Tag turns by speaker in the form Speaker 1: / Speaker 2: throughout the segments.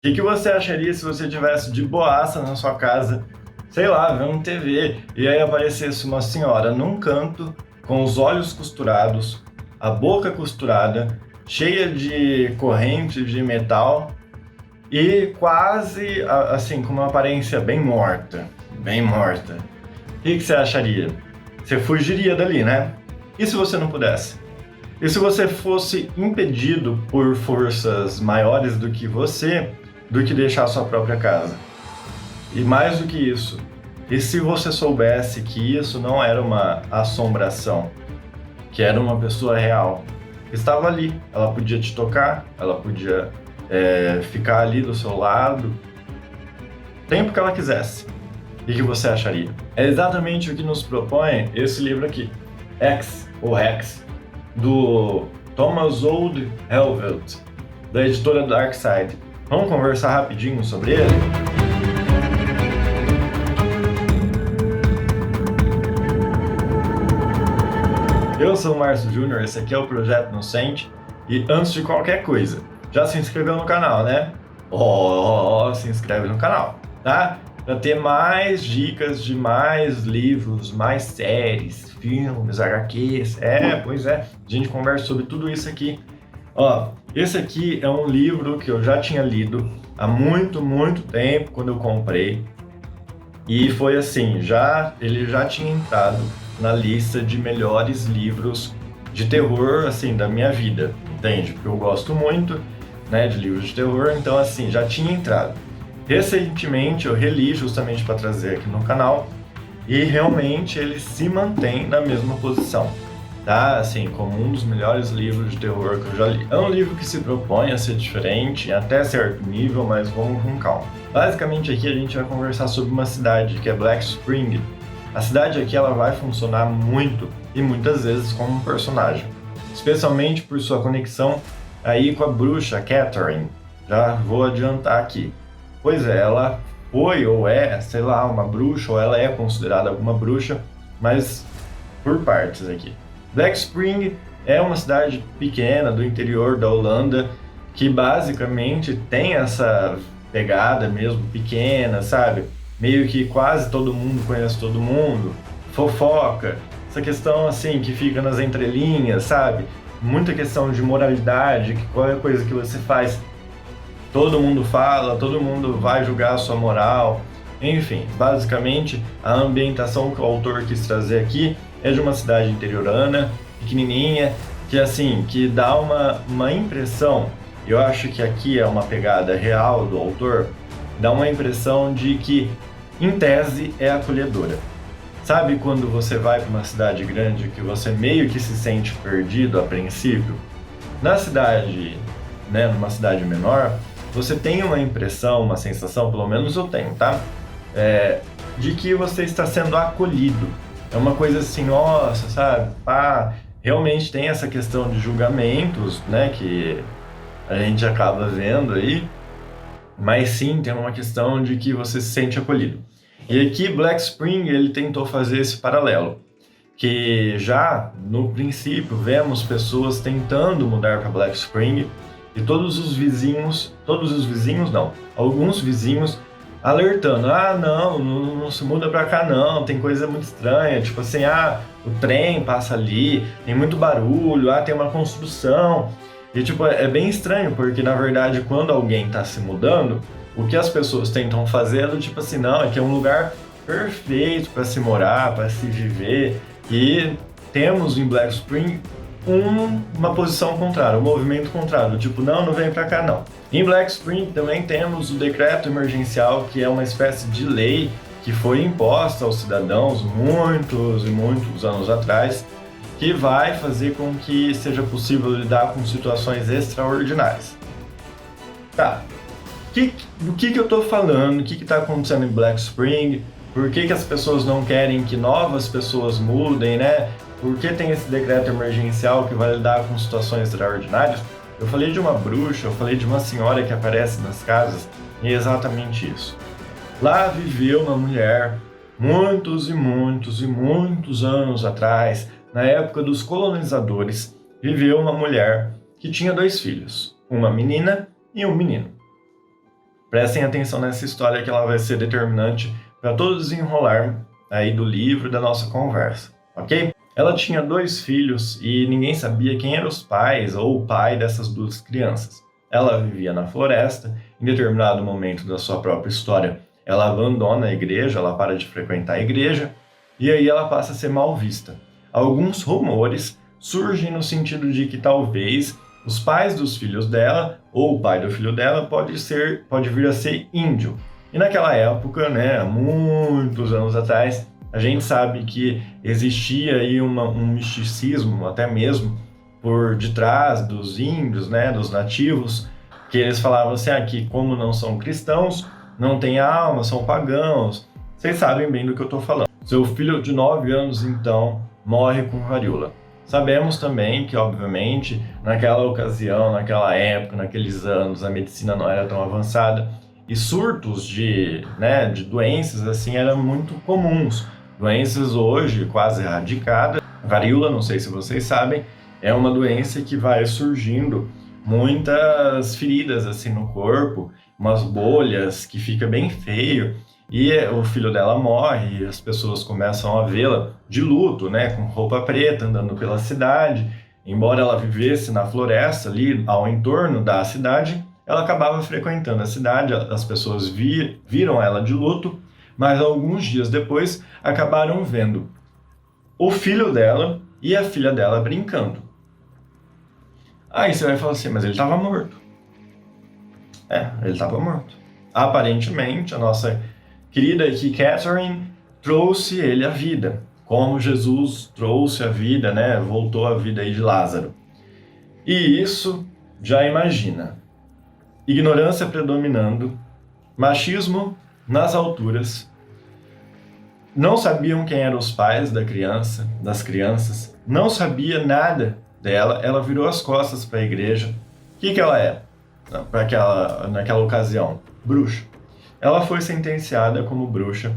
Speaker 1: que você acharia se você tivesse de boaça na sua casa, sei lá, vendo TV, e aí aparecesse uma senhora num canto, com os olhos costurados, a boca costurada, cheia de correntes de metal e quase assim, com uma aparência bem morta, bem morta. O que você acharia? Você fugiria dali, né? E se você não pudesse? E se você fosse impedido por forças maiores do que você, do que deixar sua própria casa? E mais do que isso, e se você soubesse que isso não era uma assombração, que era uma pessoa real, que estava ali, ela podia te tocar, ela podia ficar ali do seu lado, o tempo que ela quisesse. O que você acharia? É exatamente o que nos propõe esse livro aqui, X, ou Rex, do Thomas Old Helvelt, da editora Darkside. Vamos conversar rapidinho sobre ele? Eu sou o Márcio Júnior, esse aqui é o Projeto Inocente, e antes de qualquer coisa, já se inscreveu no canal, né? Se inscreve no canal, tá? Para ter mais dicas de mais livros, mais séries, filmes, HQs, pois é, a gente conversa sobre tudo isso aqui. Esse aqui é um livro que eu já tinha lido há muito, muito tempo, quando eu comprei, e foi assim, ele já tinha entrado na lista de melhores livros de terror, assim, da minha vida, entende? Porque eu gosto muito, né, de livros de terror, então, assim, já tinha entrado. Recentemente eu reli justamente para trazer aqui no canal e realmente ele se mantém na mesma posição, tá? Assim, como um dos melhores livros de terror que eu já li. É um livro que se propõe a ser diferente até certo nível, mas vamos com calma. Basicamente aqui a gente vai conversar sobre uma cidade que é Black Spring. A cidade aqui ela vai funcionar muito e muitas vezes como um personagem, especialmente por sua conexão aí com a bruxa Catherine. Já vou adiantar aqui. Pois é, ela foi ou é, sei lá, uma bruxa, ou ela é considerada alguma bruxa, mas por partes aqui. Black Spring é uma cidade pequena do interior da Holanda, que basicamente tem essa pegada mesmo pequena, sabe? Meio que quase todo mundo conhece todo mundo, fofoca, essa questão assim que fica nas entrelinhas, sabe? Muita questão de moralidade, que qualquer coisa que você faz todo mundo fala, todo mundo vai julgar a sua moral. Enfim, basicamente a ambientação que o autor quis trazer aqui é de uma cidade interiorana, pequenininha, que assim, que dá uma impressão, eu acho que aqui é uma pegada real do autor, dá uma impressão de que, em tese, é acolhedora. Sabe quando você vai para uma cidade grande que você meio que se sente perdido a princípio? Na cidade, né, numa cidade menor, você tem uma impressão, uma sensação, pelo menos eu tenho, tá? De que você está sendo acolhido. É uma coisa assim, nossa, sabe? Realmente tem essa questão de julgamentos, né, que a gente acaba vendo aí, mas sim, tem uma questão de que você se sente acolhido. E aqui, Black Spring, ele tentou fazer esse paralelo, que já no princípio vemos pessoas tentando mudar para Black Spring, e alguns vizinhos alertando, não se muda pra cá não, tem coisa muito estranha, tipo assim, o trem passa ali, tem muito barulho, tem uma construção, e tipo, é bem estranho, porque na verdade quando alguém tá se mudando, o que as pessoas tentam fazer é do tipo assim, não, aqui é um lugar perfeito para se morar, para se viver, e temos em Black Spring uma posição contrária, um movimento contrário, tipo, não vem pra cá não. Em Black Spring também temos o decreto emergencial, que é uma espécie de lei que foi imposta aos cidadãos muitos e muitos anos atrás, que vai fazer com que seja possível lidar com situações extraordinárias. Tá, do que eu tô falando, o que tá acontecendo em Black Spring, por que as pessoas não querem que novas pessoas mudem, né? Por que tem esse decreto emergencial que vai lidar com situações extraordinárias? Eu falei de uma bruxa, eu falei de uma senhora que aparece nas casas, e é exatamente isso. Lá viveu uma mulher, muitos e muitos e muitos anos atrás, na época dos colonizadores, viveu uma mulher que tinha 2 filhos, uma menina e um menino. Prestem atenção nessa história que ela vai ser determinante para todo o desenrolar aí do livro e da nossa conversa, ok? Ela tinha 2 filhos e ninguém sabia quem eram os pais ou o pai dessas 2 crianças. Ela vivia na floresta, em determinado momento da sua própria história, ela abandona a igreja, ela para de frequentar a igreja, e aí ela passa a ser mal vista. Alguns rumores surgem no sentido de que talvez os pais dos filhos dela, ou o pai do filho dela, pode vir a ser índio. E naquela época, né, muitos anos atrás, a gente sabe que existia aí um misticismo, até mesmo por detrás dos índios, né, dos nativos, que eles falavam assim, que como não são cristãos, não têm alma, são pagãos. Vocês sabem bem do que eu estou falando. Seu filho de 9 anos, então, morre com varíola. Sabemos também que, obviamente, naquela ocasião, naquela época, naqueles anos, a medicina não era tão avançada e surtos de doenças assim eram muito comuns. Doenças hoje quase erradicadas. Varíola, não sei se vocês sabem, é uma doença que vai surgindo muitas feridas assim no corpo, umas bolhas que fica bem feio. E o filho dela morre e as pessoas começam a vê-la de luto, né, com roupa preta, andando pela cidade. Embora ela vivesse na floresta, ali ao entorno da cidade, ela acabava frequentando a cidade, as pessoas viram ela de luto, mas alguns dias depois acabaram vendo o filho dela e a filha dela brincando. Aí você vai falar assim, mas ele estava morto. Ele estava morto. Aparentemente, a nossa querida aqui, Catherine, trouxe ele à vida, como Jesus trouxe a vida, né? Voltou à vida aí de Lázaro. E isso, já imagina, ignorância predominando, machismo nas alturas, não sabiam quem eram os pais das crianças, não sabia nada dela, ela virou as costas para a igreja. O que ela é? Naquela ocasião? Bruxa. Ela foi sentenciada como bruxa.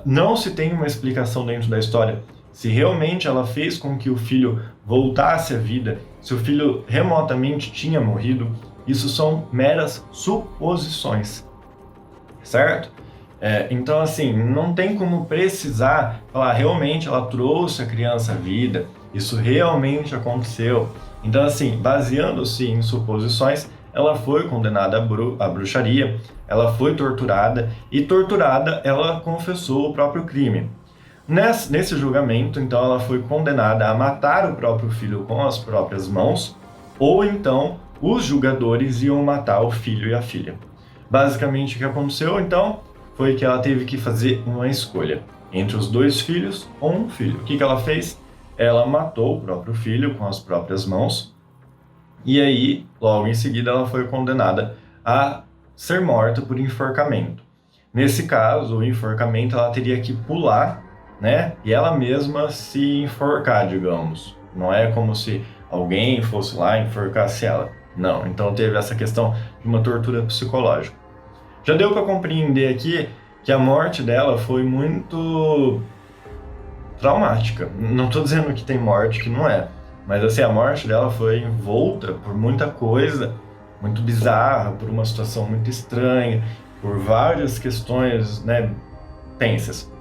Speaker 1: Não se tem uma explicação dentro da história se realmente ela fez com que o filho voltasse à vida, se o filho remotamente tinha morrido. Isso são meras suposições, certo? Então, assim, não tem como precisar falar realmente ela trouxe a criança à vida, isso realmente aconteceu. Então, assim, baseando-se em suposições, ela foi condenada à bruxaria, ela foi torturada e torturada ela confessou o próprio crime. Nesse julgamento, então, ela foi condenada a matar o próprio filho com as próprias mãos, ou então os julgadores iam matar o filho e a filha. Basicamente, o que aconteceu, então, foi que ela teve que fazer uma escolha entre os 2 filhos ou um filho. O que ela fez? Ela matou o próprio filho com as próprias mãos, e aí, logo em seguida, ela foi condenada a ser morta por enforcamento. Nesse caso, o enforcamento, ela teria que pular, né? E ela mesma se enforcar, digamos. Não é como se alguém fosse lá e enforcasse ela. Não, então teve essa questão de uma tortura psicológica. Já deu para compreender aqui que a morte dela foi muito traumática. Não estou dizendo que tem morte que não é. Mas assim, a morte dela foi envolta por muita coisa muito bizarra, por uma situação muito estranha, por várias questões, né, tensas.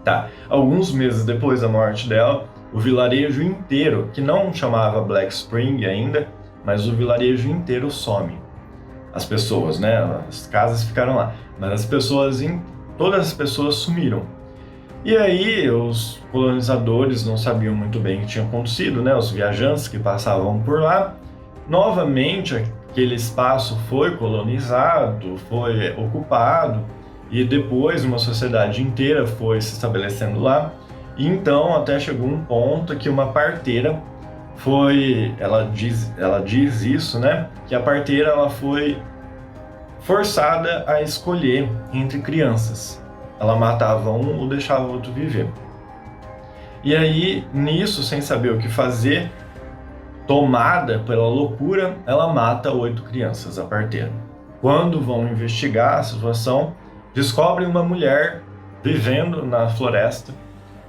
Speaker 1: Tá, alguns meses depois da morte dela, o vilarejo inteiro, que não chamava Black Spring ainda, mas o vilarejo inteiro some. As pessoas, né, as casas ficaram lá, mas todas as pessoas sumiram. E aí os colonizadores não sabiam muito bem o que tinha acontecido, né? Os viajantes que passavam por lá. Novamente aquele espaço foi colonizado, foi ocupado e depois uma sociedade inteira foi se estabelecendo lá. E então até chegou um ponto que uma parteira ela diz isso, né? Que a parteira ela foi forçada a escolher entre crianças. Ela matava um ou deixava o outro viver. E aí, nisso, sem saber o que fazer, tomada pela loucura, ela mata 8 crianças, a parteira. Quando vão investigar a situação, descobrem uma mulher vivendo na floresta,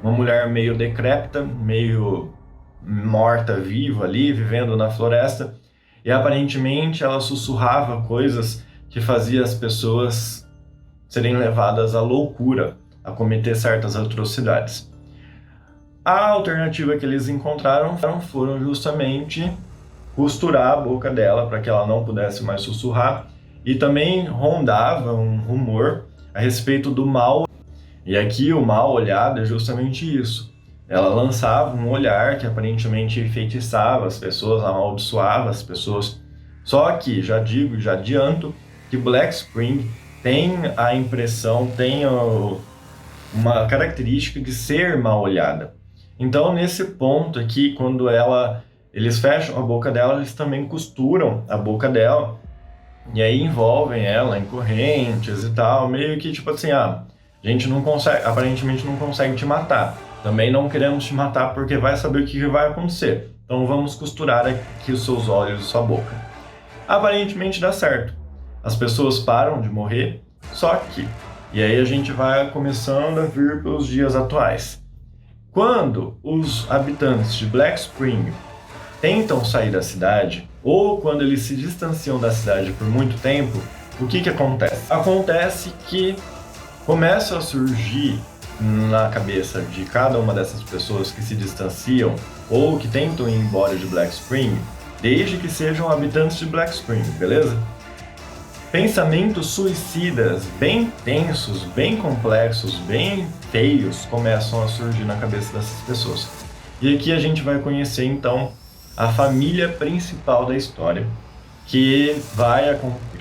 Speaker 1: uma mulher meio decrépita, meio morta-viva ali, vivendo na floresta, e aparentemente ela sussurrava coisas que fazia as pessoas serem levadas à loucura, a cometer certas atrocidades. A alternativa que eles encontraram foram justamente costurar a boca dela para que ela não pudesse mais sussurrar, e também rondava um rumor a respeito do mal. E aqui o mal olhado é justamente isso. Ela lançava um olhar que aparentemente enfeitiçava as pessoas, amaldiçoava as pessoas. Só que, já digo, já adianto, que Black Spring tem a impressão, tem uma característica de ser mal olhada. Então, nesse ponto aqui, quando eles fecham a boca dela, eles também costuram a boca dela, e aí envolvem ela em correntes e tal, meio que tipo assim, a gente não consegue, aparentemente não consegue te matar. Também não queremos te matar porque vai saber o que vai acontecer. Então vamos costurar aqui os seus olhos e sua boca. Aparentemente dá certo. As pessoas param de morrer, só que... E aí a gente vai começando a vir para os dias atuais. Quando os habitantes de Black Spring tentam sair da cidade, ou quando eles se distanciam da cidade por muito tempo, o que acontece? Acontece que começa a surgir na cabeça de cada uma dessas pessoas que se distanciam ou que tentam ir embora de Black Spring, desde que sejam habitantes de Black Spring, beleza? Pensamentos suicidas bem tensos, bem complexos, bem feios começam a surgir na cabeça dessas pessoas. E aqui a gente vai conhecer então a família principal da história, que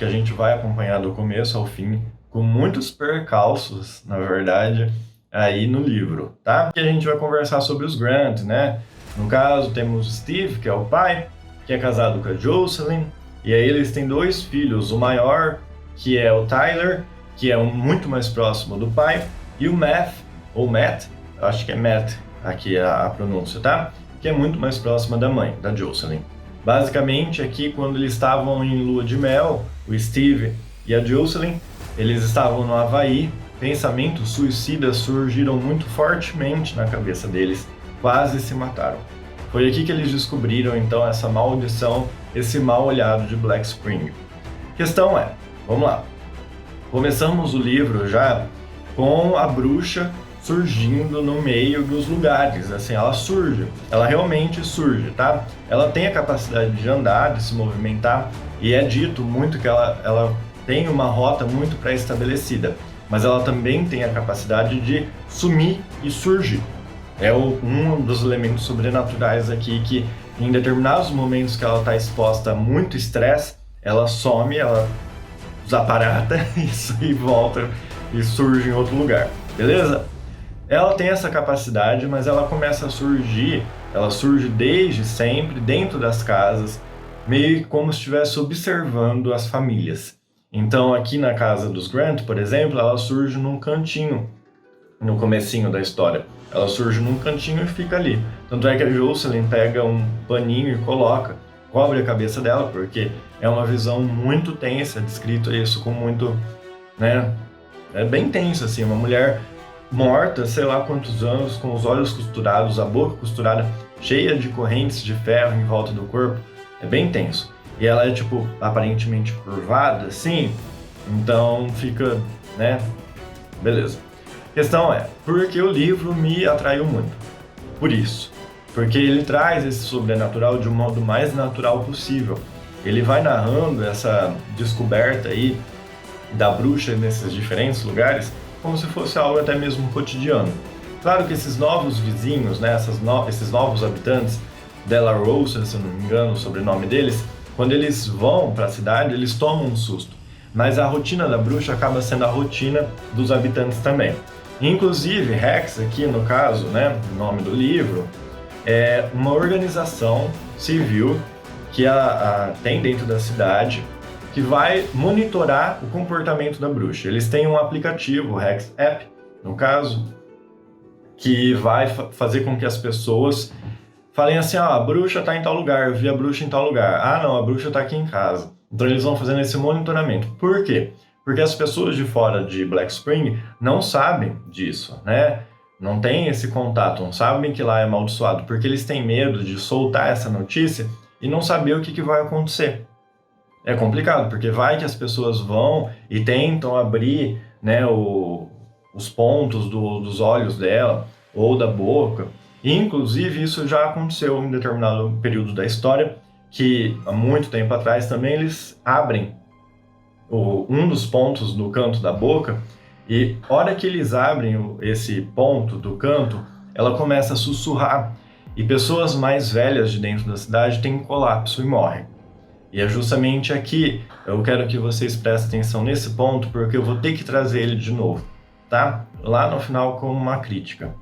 Speaker 1: a gente vai acompanhar do começo ao fim, com muitos percalços, na verdade, aí no livro, tá? E a gente vai conversar sobre os Grant, né? No caso, temos o Steve, que é o pai, que é casado com a Jocelyn, e aí eles têm 2 filhos, o maior, que é o Tyler, que é muito mais próximo do pai, e o Matt, ou Matt, acho que é Matt, aqui a pronúncia, tá? Que é muito mais próxima da mãe, da Jocelyn. Basicamente, aqui, quando eles estavam em lua de mel, o Steve e a Jocelyn, eles estavam no Havaí, pensamentos suicidas surgiram muito fortemente na cabeça deles, quase se mataram. Foi aqui que eles descobriram, então, essa maldição, esse mal olhado de Black Spring. Questão é, vamos lá, começamos o livro já com a bruxa surgindo no meio dos lugares, assim, ela realmente surge, tá? Ela tem a capacidade de andar, de se movimentar, e é dito muito que ela tem uma rota muito pré-estabelecida, mas ela também tem a capacidade de sumir e surgir. É um dos elementos sobrenaturais aqui que, em determinados momentos que ela está exposta a muito estresse, ela some, ela desaparata e volta e surge em outro lugar, beleza? Ela tem essa capacidade, mas ela começa a surgir, ela surge desde sempre dentro das casas, meio como se estivesse observando as famílias. Então aqui na casa dos Grant, por exemplo, ela surge num cantinho, no comecinho da história. Ela surge num cantinho e fica ali. Tanto é que a Jocelyn pega um paninho e cobre a cabeça dela, porque é uma visão muito tensa, descrito isso com muito, né, é bem tenso assim, uma mulher morta, sei lá quantos anos, com os olhos costurados, a boca costurada, cheia de correntes de ferro em volta do corpo, é bem tenso. E ela é, tipo, aparentemente curvada, assim, então fica, né, beleza. A questão é, por que o livro me atraiu muito? Por isso. Porque ele traz esse sobrenatural de um modo mais natural possível. Ele vai narrando essa descoberta aí da bruxa nesses diferentes lugares, como se fosse algo até mesmo cotidiano. Claro que esses novos vizinhos, né, esses novos habitantes, Della Rosa, se eu não me engano o sobrenome deles, quando eles vão para a cidade, eles tomam um susto. Mas a rotina da bruxa acaba sendo a rotina dos habitantes também. Inclusive, Rex, aqui no caso, né, o nome do livro, é uma organização civil que tem dentro da cidade, que vai monitorar o comportamento da bruxa. Eles têm um aplicativo, o Rex App, no caso, que vai fazer com que as pessoas falem assim, a bruxa está em tal lugar, eu vi a bruxa em tal lugar. Ah, não, a bruxa está aqui em casa. Então eles vão fazendo esse monitoramento. Por quê? Porque as pessoas de fora de Black Spring não sabem disso, né? Não tem esse contato, não sabem que lá é amaldiçoado, porque eles têm medo de soltar essa notícia e não saber o que vai acontecer. é complicado, porque vai que as pessoas vão e tentam abrir, né, os pontos dos olhos dela ou da boca. E, inclusive, isso já aconteceu em determinado período da história, que há muito tempo atrás também eles abrem um dos pontos do canto da boca e, hora que eles abrem esse ponto do canto, ela começa a sussurrar e pessoas mais velhas de dentro da cidade têm um colapso e morrem. E é justamente aqui, eu quero que vocês prestem atenção nesse ponto, porque eu vou ter que trazer ele de novo, tá? Lá no final como uma crítica.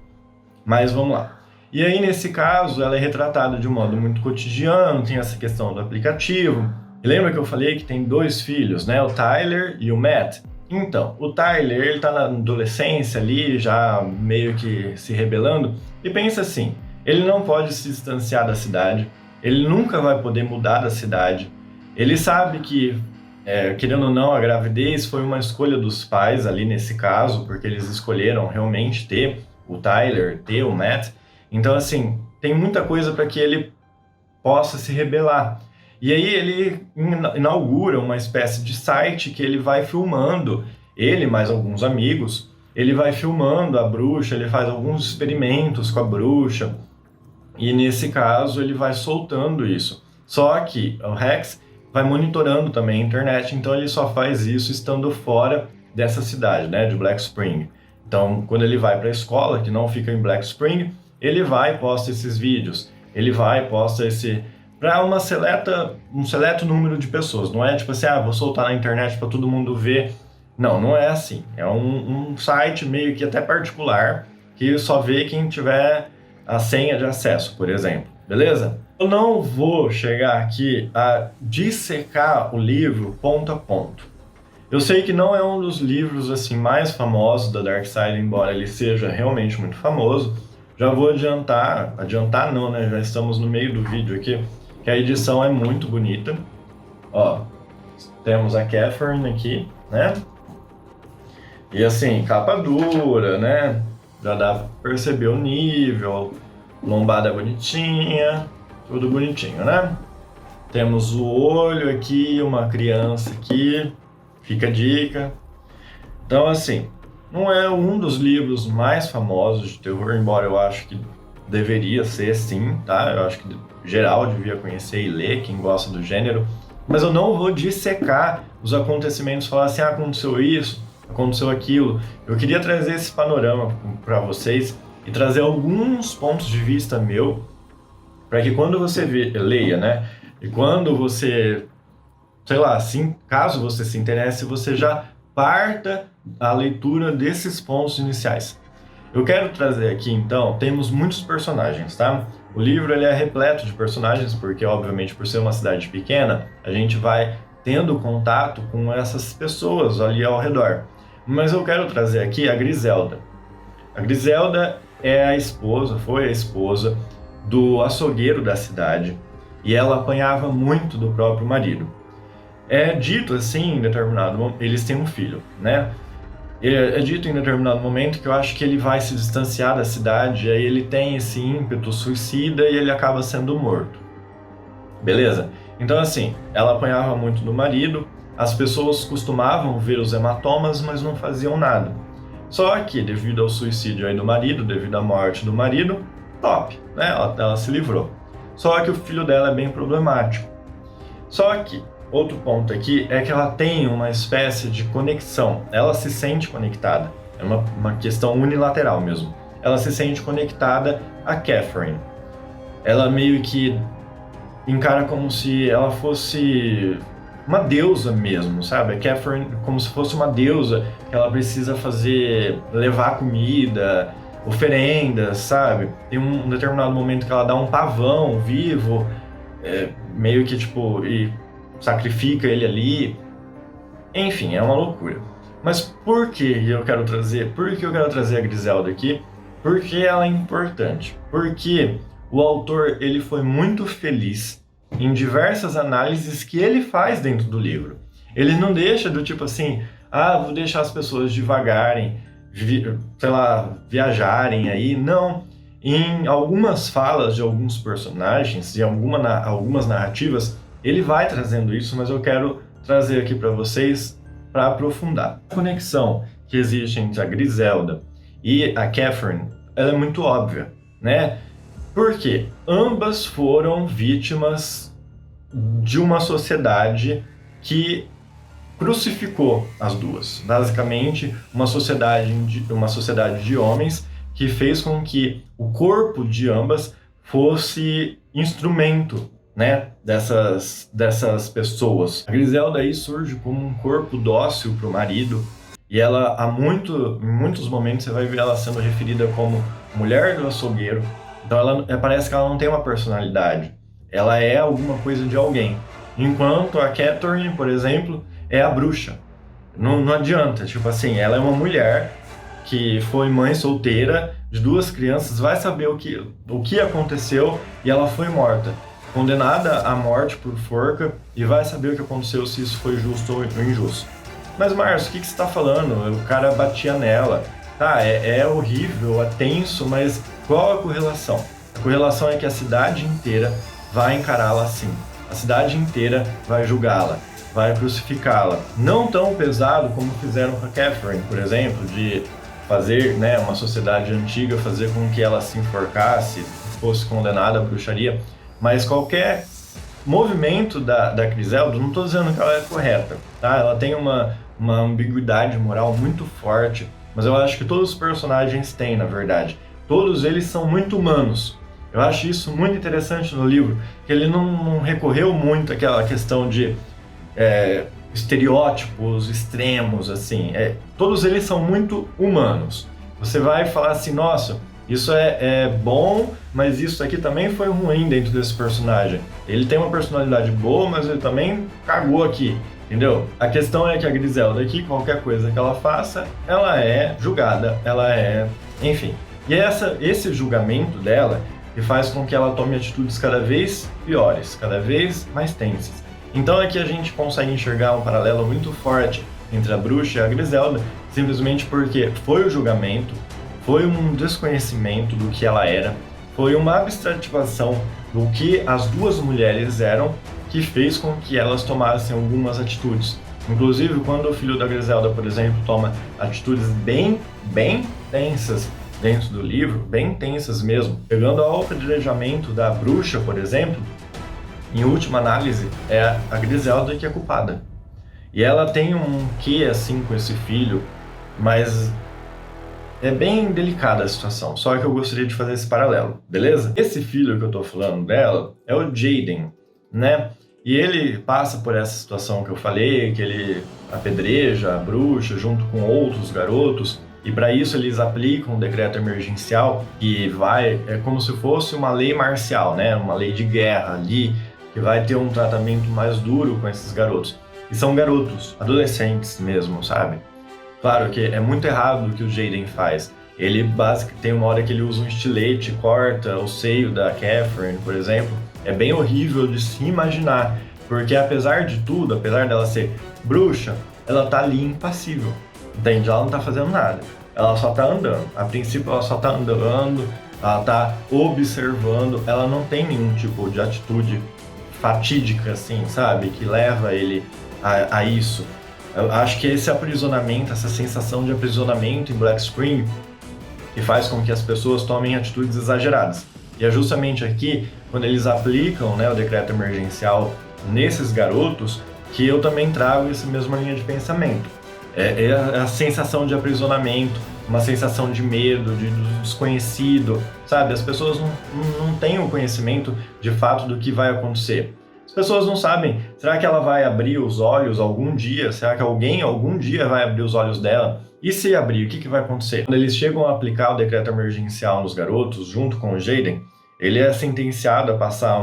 Speaker 1: Mas vamos lá. E aí, nesse caso, ela é retratada de um modo muito cotidiano, tem essa questão do aplicativo. E lembra que eu falei que tem 2 filhos, né? O Tyler e o Matt. Então, o Tyler, ele tá na adolescência ali, já meio que se rebelando, e pensa assim, ele não pode se distanciar da cidade, ele nunca vai poder mudar da cidade, ele sabe que, querendo ou não, a gravidez foi uma escolha dos pais ali nesse caso, porque eles escolheram realmente ter o Tyler, ter o Matt. Então, assim, tem muita coisa para que ele possa se rebelar. E aí ele inaugura uma espécie de site que ele vai filmando, ele mais alguns amigos, ele vai filmando a bruxa, ele faz alguns experimentos com a bruxa, e nesse caso ele vai soltando isso. Só que o Rex vai monitorando também a internet, então ele só faz isso estando fora dessa cidade, né, de Black Spring. Então, quando ele vai para a escola, que não fica em Black Spring, ele vai e posta esses vídeos, ele vai e posta para um seleto número de pessoas. Não é tipo assim, vou soltar na internet para todo mundo ver. Não, não é assim. É um site meio que até particular, que só vê quem tiver a senha de acesso, por exemplo. Beleza? Eu não vou chegar aqui a dissecar o livro ponto a ponto. Eu sei que não é um dos livros assim mais famosos da Darkseid, embora ele seja realmente muito famoso. Já vou adiantar não, né? Já estamos no meio do vídeo aqui, que a edição é muito bonita. Ó, temos a Catherine aqui, né? E assim, capa dura, né? Já dá pra perceber o nível, lombada bonitinha, tudo bonitinho, né? Temos o olho aqui, uma criança aqui, fica a dica. Então, assim, não é um dos livros mais famosos de terror, embora eu acho que deveria ser sim, tá? Eu acho que geral devia conhecer e ler, quem gosta do gênero. Mas eu não vou dissecar os acontecimentos, falar assim, aconteceu isso, aconteceu aquilo. Eu queria trazer esse panorama para vocês e trazer alguns pontos de vista meu, para que quando você leia, né? E quando você, sei lá, assim, caso você se interesse, você já parta a leitura desses pontos iniciais. Eu quero trazer aqui, então, temos muitos personagens, tá? O livro ele é repleto de personagens, porque, obviamente, por ser uma cidade pequena, a gente vai tendo contato com essas pessoas ali ao redor. Mas eu quero trazer aqui a Griselda. A Griselda foi a esposa do açougueiro da cidade, e ela apanhava muito do próprio marido. É dito assim, em determinado momento, eles têm um filho, né? É dito em determinado momento que eu acho que ele vai se distanciar da cidade, aí ele tem esse ímpeto suicida e ele acaba sendo morto. Beleza? Então assim, ela apanhava muito do marido, as pessoas costumavam ver os hematomas, mas não faziam nada. Só que, devido ao suicídio aí do marido, devido à morte do marido, top, né? Ela se livrou. Só que o filho dela é bem problemático. Só que outro ponto aqui é que ela tem uma espécie de conexão, ela se sente conectada, é uma questão unilateral mesmo. Ela se sente conectada a Catherine. Ela meio que encara como se ela fosse uma deusa mesmo, sabe? A Catherine como se fosse uma deusa que ela precisa levar comida, oferendas, sabe? Tem um determinado momento que ela dá um pavão vivo, meio que tipo... e sacrifica ele ali, enfim, é uma loucura. Mas por que eu quero trazer a Griselda aqui? Porque ela é importante, porque o autor ele foi muito feliz em diversas análises que ele faz dentro do livro. Ele não deixa do tipo assim, vou deixar as pessoas devagarem, viajarem aí, não. Em algumas falas de alguns personagens e algumas narrativas, ele vai trazendo isso, mas eu quero trazer aqui para vocês para aprofundar. A conexão que existe entre a Griselda e a Catherine, ela é muito óbvia, né? Porque ambas foram vítimas de uma sociedade que crucificou as duas. Basicamente, uma sociedade de homens que fez com que o corpo de ambas fosse instrumento, né, dessas pessoas. A Griselda aí surge como um corpo dócil para o marido, e ela, em muitos momentos, você vai ver ela sendo referida como mulher do açougueiro. Então parece que ela não tem uma personalidade, ela é alguma coisa de alguém. Enquanto a Catherine, por exemplo, é a bruxa. Não adianta, tipo assim, ela é uma mulher que foi mãe solteira de 2 crianças, vai saber o que aconteceu, e ela foi morta, condenada à morte por forca, e vai saber o que aconteceu, se isso foi justo ou injusto. Mas, Márcio, o que você está falando? O cara batia nela. Tá, é horrível, é tenso, mas qual a correlação? A correlação é que a cidade inteira vai encará-la assim. A cidade inteira vai julgá-la, vai crucificá-la. Não tão pesado como fizeram com a Catherine, por exemplo, de fazer, né, uma sociedade antiga fazer com que ela se enforcasse, fosse condenada à bruxaria, mas qualquer movimento da Griselda, não estou dizendo que ela é correta, tá? Ela tem uma ambiguidade moral muito forte, mas eu acho que todos os personagens têm, na verdade. Todos eles são muito humanos. Eu acho isso muito interessante no livro, que ele não recorreu muito àquela questão de estereótipos extremos, assim. Todos eles são muito humanos. Você vai falar assim, nossa, isso é bom, mas isso aqui também foi ruim dentro desse personagem. Ele tem uma personalidade boa, mas ele também cagou aqui, entendeu? A questão é que a Griselda aqui, qualquer coisa que ela faça, ela é julgada, enfim. E esse julgamento dela que faz com que ela tome atitudes cada vez piores, cada vez mais tensas. Então aqui a gente consegue enxergar um paralelo muito forte entre a bruxa e a Griselda, simplesmente porque foi o julgamento, foi um desconhecimento do que ela era, foi uma abstrativação do que as duas mulheres eram, que fez com que elas tomassem algumas atitudes. Inclusive, quando o filho da Griselda, por exemplo, toma atitudes bem tensas dentro do livro, bem tensas mesmo, pegando ao apedrejamento da bruxa, por exemplo, em última análise, é a Griselda que é culpada. E ela tem um quê, assim, com esse filho, mas é bem delicada a situação, só que eu gostaria de fazer esse paralelo, beleza? Esse filho que eu tô falando dela é o Jaden, né? E ele passa por essa situação que eu falei, que ele apedreja a bruxa junto com outros garotos, e para isso eles aplicam um decreto emergencial que é como se fosse uma lei marcial, né? Uma lei de guerra ali, que vai ter um tratamento mais duro com esses garotos. E são garotos, adolescentes mesmo, sabe? Claro que é muito errado o que o Jaden faz. Ele tem uma hora que ele usa um estilete, corta o seio da Catherine, por exemplo. É bem horrível de se imaginar, porque apesar de tudo, apesar dela ser bruxa, ela tá ali impassível, entende? Ela não tá fazendo nada, ela só tá andando. A princípio ela só tá andando, ela tá observando, ela não tem nenhum tipo de atitude fatídica, assim, sabe? Que leva ele a isso. Eu acho que esse aprisionamento, essa sensação de aprisionamento em Black Scream, que faz com que as pessoas tomem atitudes exageradas. E é justamente aqui, quando eles aplicam, né, o decreto emergencial nesses garotos, que eu também trago essa mesma linha de pensamento. É a sensação de aprisionamento, uma sensação de medo, de desconhecido, sabe? As pessoas não têm o conhecimento de fato do que vai acontecer. As pessoas não sabem, será que ela vai abrir os olhos algum dia? Será que alguém algum dia vai abrir os olhos dela? E se abrir, o que vai acontecer? Quando eles chegam a aplicar o decreto emergencial nos garotos, junto com o Jaden, ele é sentenciado a passar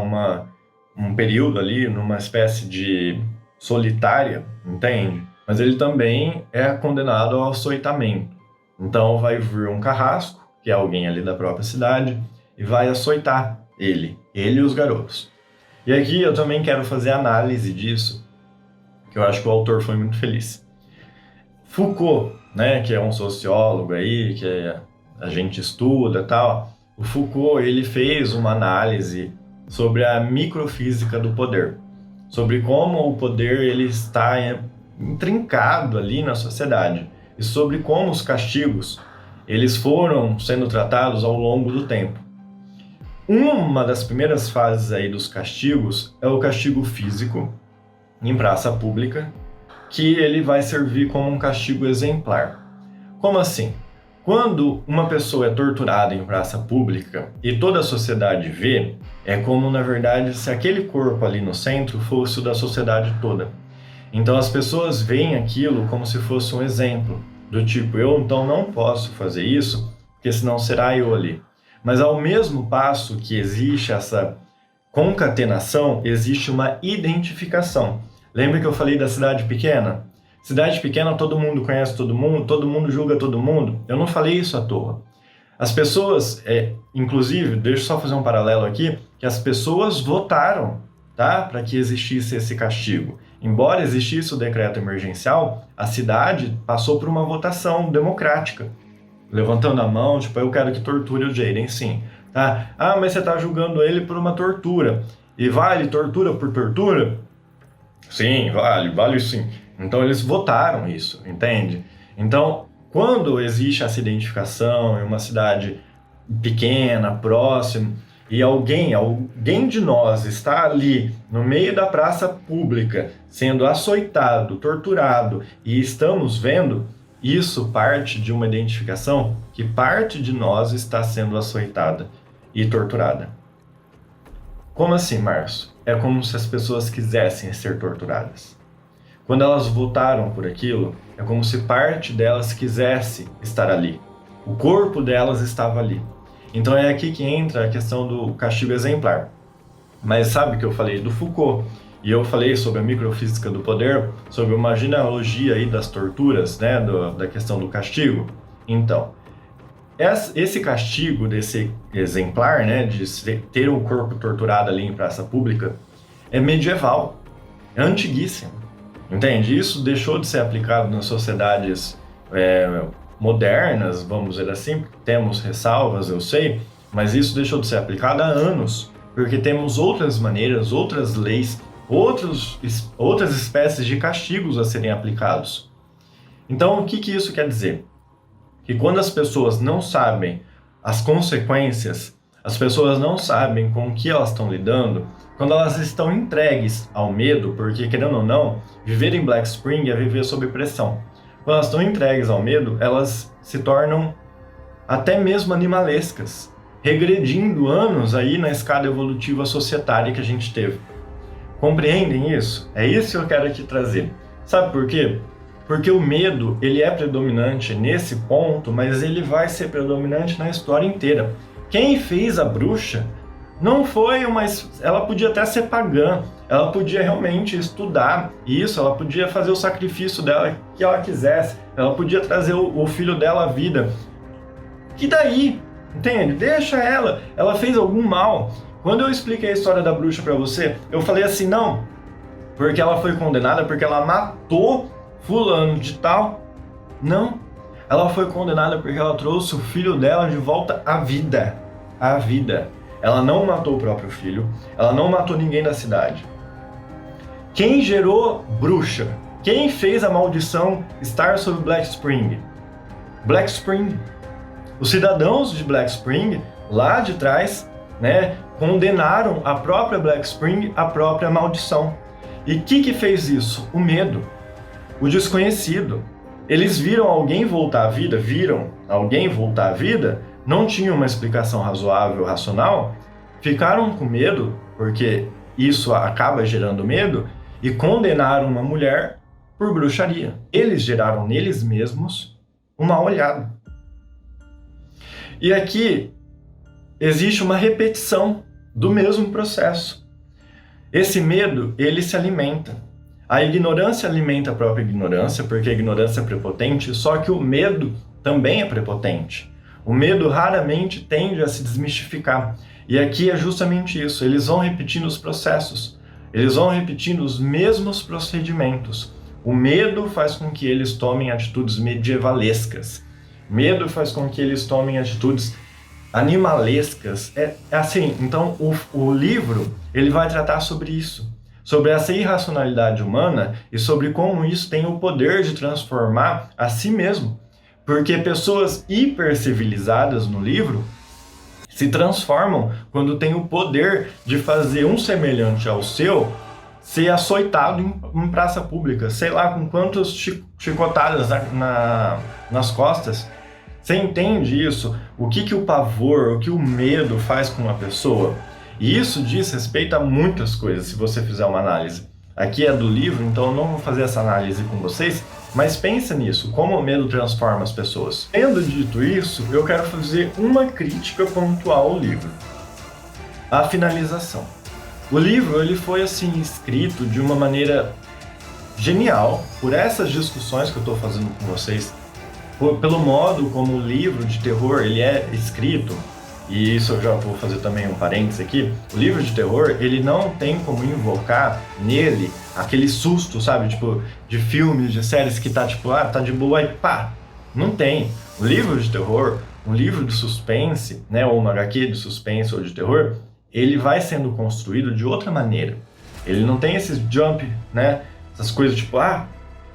Speaker 1: um período ali numa espécie de solitária, entende? Mas ele também é condenado ao açoitamento. Então vai vir um carrasco, que é alguém ali da própria cidade, e vai açoitar ele e os garotos. E aqui eu também quero fazer análise disso, que eu acho que o autor foi muito feliz. Foucault, né, que é um sociólogo aí, que a gente estuda e tal, o Foucault, ele fez uma análise sobre a microfísica do poder. sobre como o poder ele está intrincado ali na sociedade e sobre como os castigos eles foram sendo tratados ao longo do tempo. Uma das primeiras fases aí dos castigos é o castigo físico em praça pública, que ele vai servir como um castigo exemplar. Como assim? Quando uma pessoa é torturada em praça pública e toda a sociedade vê, é como, na verdade, se aquele corpo ali no centro fosse o da sociedade toda. Então as pessoas veem aquilo como se fosse um exemplo, do tipo, eu então não posso fazer isso, porque senão será eu ali. Mas ao mesmo passo que existe essa concatenação, existe uma identificação. Lembra que eu falei da cidade pequena? Cidade pequena, todo mundo conhece todo mundo julga todo mundo. Eu não falei isso à toa. As pessoas, inclusive, deixa eu só fazer um paralelo aqui, que as pessoas votaram, tá? Para que existisse esse castigo. Embora existisse o decreto emergencial, a cidade passou por uma votação democrática. Levantando a mão, tipo, eu quero que torture o Jayden, sim. Tá? Ah, mas você está julgando ele por uma tortura. E vale tortura por tortura? Sim, vale sim. Então eles votaram isso, entende? Então, quando existe essa identificação em uma cidade pequena, próxima, e alguém de nós está ali no meio da praça pública, sendo açoitado, torturado, e estamos vendo, isso parte de uma identificação que parte de nós está sendo açoitada e torturada. Como assim, Márcio? É como se as pessoas quisessem ser torturadas. Quando elas votaram por aquilo, é como se parte delas quisesse estar ali. O corpo delas estava ali. Então é aqui que entra a questão do castigo exemplar. Mas sabe que eu falei do Foucault, e eu falei sobre a microfísica do poder, sobre uma genealogia aí das torturas, né, da questão do castigo. Então, esse castigo desse exemplar, né, de ter um corpo torturado ali em praça pública, é medieval, é antiguíssimo, entende? Isso deixou de ser aplicado nas sociedades modernas, vamos dizer assim, temos ressalvas, eu sei, mas isso deixou de ser aplicado há anos, porque temos outras maneiras, outras leis, outras espécies de castigos a serem aplicados. Então, o que isso quer dizer? Que quando as pessoas não sabem as consequências, as pessoas não sabem com o que elas estão lidando, quando elas estão entregues ao medo, porque, querendo ou não, viver em Black Spring é viver sob pressão. Quando elas estão entregues ao medo, elas se tornam até mesmo animalescas, regredindo anos aí na escada evolutiva societária que a gente teve. Compreendem isso? É isso que eu quero aqui trazer. Sabe por quê? Porque o medo, ele é predominante nesse ponto, mas ele vai ser predominante na história inteira. Quem fez a bruxa não foi ela podia até ser pagã, ela podia realmente estudar isso, ela podia fazer o sacrifício dela que ela quisesse, ela podia trazer o filho dela à vida. E daí? Entende? Deixa ela fez algum mal. Quando eu expliquei a história da bruxa pra você, eu falei assim, não, porque ela foi condenada, porque ela matou fulano de tal. Não, ela foi condenada porque ela trouxe o filho dela de volta à vida. À vida. Ela não matou o próprio filho, ela não matou ninguém da cidade. Quem gerou bruxa? Quem fez a maldição estar sobre Black Spring? Black Spring. Os cidadãos de Black Spring, lá de trás, né, condenaram a própria Black Spring, a própria maldição. E o que fez isso? O medo. O desconhecido. Eles viram alguém voltar à vida, não tinham uma explicação razoável, racional, ficaram com medo, porque isso acaba gerando medo, e condenaram uma mulher por bruxaria. Eles geraram neles mesmos um mal olhado. E aqui existe uma repetição do mesmo processo. Esse medo, ele se alimenta. A ignorância alimenta a própria ignorância, porque a ignorância é prepotente, só que o medo também é prepotente. O medo raramente tende a se desmistificar. E aqui é justamente isso, eles vão repetindo os processos, eles vão repetindo os mesmos procedimentos. O medo faz com que eles tomem atitudes medievalescas. Medo faz com que eles tomem atitudes animalescas. É assim, então o livro ele vai tratar sobre isso. sobre essa irracionalidade humana e sobre como isso tem o poder de transformar a si mesmo. Porque pessoas hipercivilizadas no livro se transformam quando tem o poder de fazer um semelhante ao seu ser açoitado em praça pública, sei lá com quantas chicotadas nas costas. Você entende isso? O que o pavor, o que o medo faz com uma pessoa? E isso diz respeito a muitas coisas, se você fizer uma análise. Aqui é do livro, então eu não vou fazer essa análise com vocês, mas pensa nisso, como o medo transforma as pessoas. Tendo dito isso, eu quero fazer uma crítica pontual ao livro. A finalização. O livro ele foi assim escrito de uma maneira genial, por essas discussões que eu estou fazendo com vocês, pelo modo como o livro de terror ele é escrito. E isso eu já vou fazer também um parênteses aqui. O livro de terror, ele não tem como invocar nele aquele susto, sabe? Tipo, de filmes, de séries que tá tipo, tá de boa e pá. Não tem. O livro de terror, um livro de suspense, né? Ou uma HQ de suspense ou de terror, ele vai sendo construído de outra maneira. Ele não tem esses jump, né? Essas coisas tipo,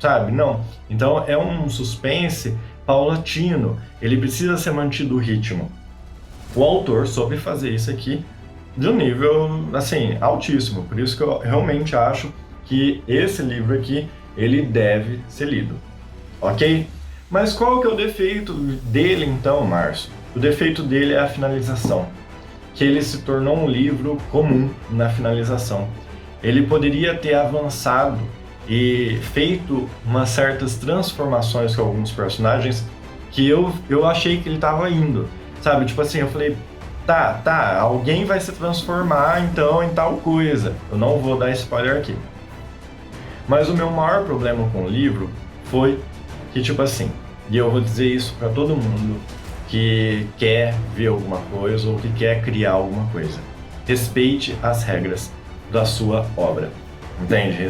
Speaker 1: sabe? Não. Então é um suspense paulatino. Ele precisa ser mantido o ritmo. O autor soube fazer isso aqui de um nível, assim, altíssimo. Por isso que eu realmente acho que esse livro aqui, ele deve ser lido. Ok? Mas qual que é o defeito dele, então, Márcio? O defeito dele é a finalização. Que ele se tornou um livro comum na finalização. Ele poderia ter avançado e feito umas certas transformações com alguns personagens que eu achei que ele estava indo. Sabe, tipo assim, eu falei, tá, alguém vai se transformar então em tal coisa. Eu não vou dar spoiler aqui. Mas o meu maior problema com o livro foi que, tipo assim, e eu vou dizer isso pra todo mundo que quer ver alguma coisa ou que quer criar alguma coisa. Respeite as regras da sua obra. Entende?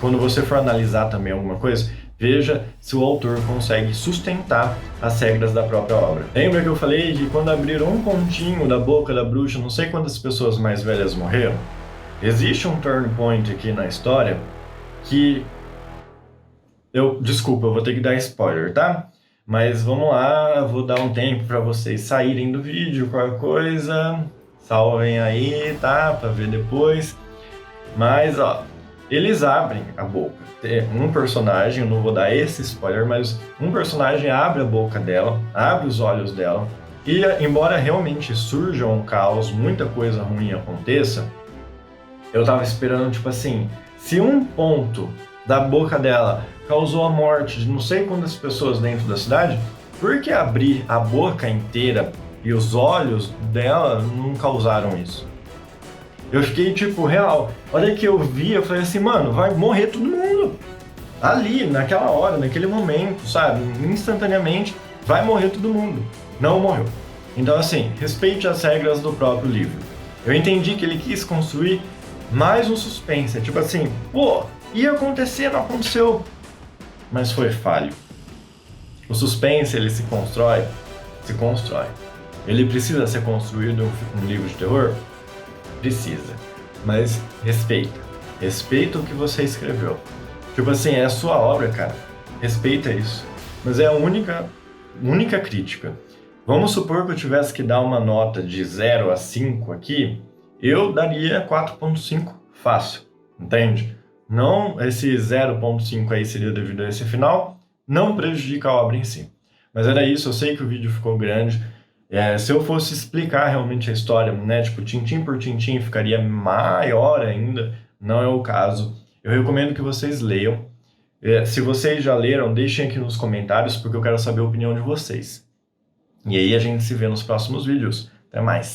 Speaker 1: Quando você for analisar também alguma coisa, veja se o autor consegue sustentar as regras da própria obra. Lembra que eu falei que quando abriram um pontinho da boca da bruxa, não sei quantas pessoas mais velhas morreram? Existe um turn point aqui na história que... Desculpa, eu vou ter que dar spoiler, tá? Mas vamos lá, eu vou dar um tempo para vocês saírem do vídeo, qualquer coisa. Salvem aí, tá? Pra ver depois. Mas, ó... Eles abrem a boca. Um personagem, eu não vou dar esse spoiler, mas um personagem abre a boca dela, abre os olhos dela, e embora realmente surja um caos, muita coisa ruim aconteça, eu tava esperando, tipo assim, se um ponto da boca dela causou a morte de não sei quantas pessoas dentro da cidade, por que abrir a boca inteira e os olhos dela não causaram isso? Eu fiquei tipo, real, olha que eu vi, eu falei assim, mano, vai morrer todo mundo. Ali, naquela hora, naquele momento, sabe? Instantaneamente, vai morrer todo mundo. Não morreu. Então assim, respeite as regras do próprio livro. Eu entendi que ele quis construir mais um suspense. Tipo assim, pô, ia acontecer, não aconteceu. Mas foi falho. O suspense, ele se constrói. Ele precisa ser construído um livro de terror? Precisa, mas respeita o que você escreveu. Tipo assim, é a sua obra, cara, respeita isso. Mas é a única crítica. Vamos supor que eu tivesse que dar uma nota de 0 a 5 aqui, eu daria 4.5 fácil, entende? Não, esse 0.5 aí seria devido a esse final, não prejudica a obra em si. Mas era isso, eu sei que o vídeo ficou grande. Se eu fosse explicar realmente a história, né, tipo, tintim por tintim, ficaria maior ainda, não é o caso. Eu recomendo que vocês leiam. Se vocês já leram, deixem aqui nos comentários, porque eu quero saber a opinião de vocês. E aí a gente se vê nos próximos vídeos. Até mais!